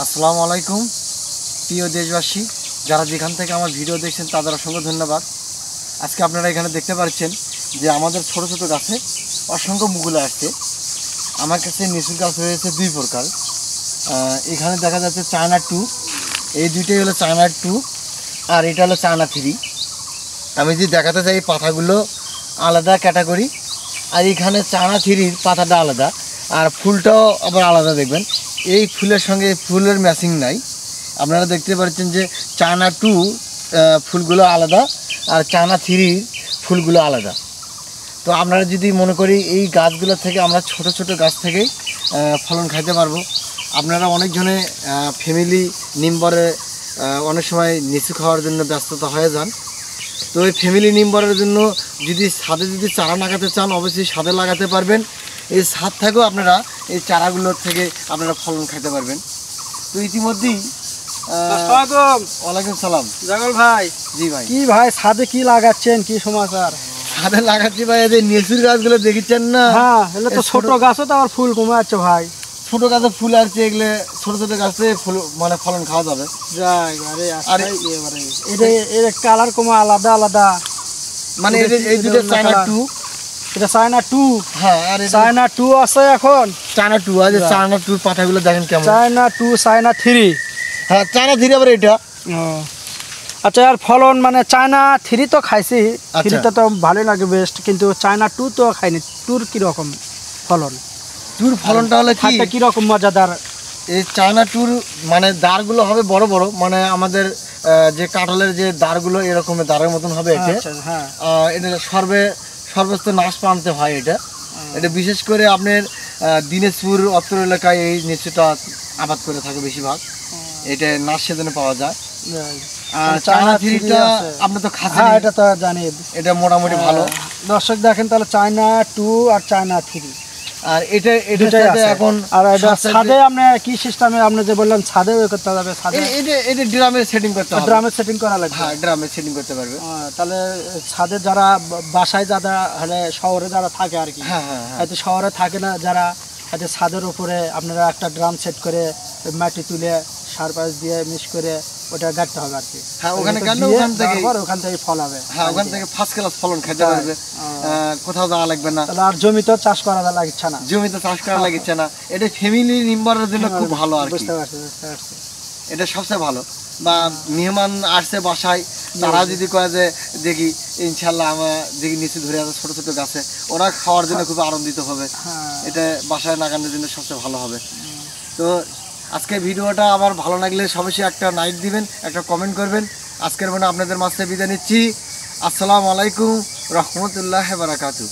আসসালামু আলাইকুম প্রিয় দেশবাসী, যারা যেখান থেকে আমার ভিডিও দেখছেন তাদের অসংখ্য ধন্যবাদ। আজকে আপনারা এখানে দেখতে পাচ্ছেন যে আমাদের ছোট ছোট গাছে অসংখ্য মুকুল আসছে। আমার কাছে লিচুর গাছ হয়েছে দুই প্রকার। এখানে দেখা যাচ্ছে চায়না 2, এই দুইটাই হলো চায়না 2 আর এটা হলো চায়না 3। আমি যদি দেখাতে চাই পাতাগুলো আলাদা ক্যাটাগরি, আর এখানে চায়না 3-র পাতাটা আলাদা আর ফুলটাও আবার আলাদা। দেখবেন এই ফুলের সঙ্গে ফুলের ম্যাচিং নাই। আপনারা দেখতে পাচ্ছেন যে চায়না 2 ফুলগুলো আলাদা আর চায়না 3-র ফুলগুলো আলাদা। তো আপনারা যদি মনে করি এই গাছগুলো থেকে আমরা ছোট ছোট গাছ থেকেই ফলন খাইতে পারবো। আপনারা অনেকজনে ফ্যামিলি নিম্বরে অনেক সময় লিচু খাওয়ার জন্য ব্যস্ততা হয়ে যান। তো এই ফ্যামিলি নিম্বরের জন্য যদি ছাদে যদি চারা লাগাতে চান অবশ্যই ছাদে লাগাতে পারবেন। এই ছাদ থেকেও আপনারা এই চারাগুলোর থেকে আপনারা ফলন খাইতে পারবেন। তো ইতিমধ্যেই ওয়ালাইকুম সালাম জাগল ভাই। জি ভাই। কি ভাই ছাদে কি লাগাচ্ছেন, কি সমাচার? ছাদে লাগাচ্ছি ভাই, এই যে লিচুর গাছগুলো দেখেছেন না? হ্যাঁ, এগুলো তো ছোট গাছও তো আবার ফুল কমে যাচ্ছে ভাই। ছোট গাছে ফুল আসছে, এগুলো ছোট ছোট গাছে ফুল মানে ফলন খাওয়া যাবে। যাই আরে আরে এটা এর কালার কমে আলাদা আলাদা। মানে এই দুটো চায়না 2, এটা চায়না 2। হ্যাঁ, আর চায়না 2 আছে এখন। চায়না 2 আছে। চায়না 2 পাতাগুলো দেখেন কেমন। China 2, China 3। হ্যাঁ, চায়না 3 আবার এটা। আচ্ছা, আর ফলন মানে চায়না 3 তো খাইছি, 3টা তো ভালোই লাগে বেস্ট, কিন্তু চায়না 2 তো খাইনি। 2-র কি রকম ফলন? 2-র ফলনটা হলো কি রকম মজাদার? এই চায়না 2-র মানে দাঁড়গুলো হবে বড় বড়, মানে আমাদের যে কাঁঠালের যে দাঁড়গুলো এরকমের দাঁড়ের মতন হবে এটা। হ্যাঁ, এটা সর্বোচ্চ নাশ প্রান্তে হয় এটা। এটা বিশেষ করে আপনার দিনাজপুর উত্তর এলাকায় এই লিচুটা আবাদ করে থাকে বেশিরভাগ। এটা নাশ সেজনে পাওয়া যায়। আর চায়না 3টা আপনি তো খাচ্ছেন। হ্যাঁ, এটা তো জানি। এটা মোটামুটি ভালো। দর্শক দেখেন তাহলে চায়না 2 আর চায়না 3। আর এটা এখন আর এটা ছাদে আপনি কি সিস্টেমে আপনি যে বললেন ছাদে করতে হবে? ছাদে এটা ড্রামে সেটিং করতে হবে। ড্রামে সেটিং করা লাগবে। হ্যাঁ, ড্রামে সেটিং করতে পারবে। তাহলে ছাদে যারা বাসায় যারা হলে শহরে যারা থাকে আর কি, হয়তো শহরে থাকে না যারা, হয়তো ছাদের উপরে আপনারা একটা ড্রাম সেট করে মাটি তুলে সার পাশ দিয়ে মিক্স করে ওটা গাড়তে হবে আর কি। হ্যাঁ, ওখানে গাড়লে ওখান থেকে ফল হবে। হ্যাঁ, ওখান থেকে ফার্স্ট ক্লাস ফলন খেতে পারবে। কোথাও যাওয়া লাগবে না। তাহলে আর জমিতে চাষ করা লাগছে না। জমিতে চাষ করা লাগছে না। এটা ফ্যামিলি নিম্বরের জন্য খুব ভালো আর কি। বুঝতে পারছি। এটা সবচেয়ে ভালো। বা মেহমান আসছে বাসায়, তারা যদি কয় যে দেখি ইনশাল্লাহ আমরা দেখি নিচে ধরে আছে ছোট ছোট গাছে, ওরা খাওয়ার জন্য খুব আনন্দিত হবে। এটা বাসায় লাগানোর জন্য সবচেয়ে ভালো হবে। তো আজকে ভিডিওটা আবার ভালো লাগলে অবশ্যই একটা লাইক দিবেন, একটা কমেন্ট করবেন। আজকের মনে আপনাদের মাঝে বিদায় নিচ্ছি। আসসালামু আলাইকুম রহমতুল্লাহ বারাকাতুহু।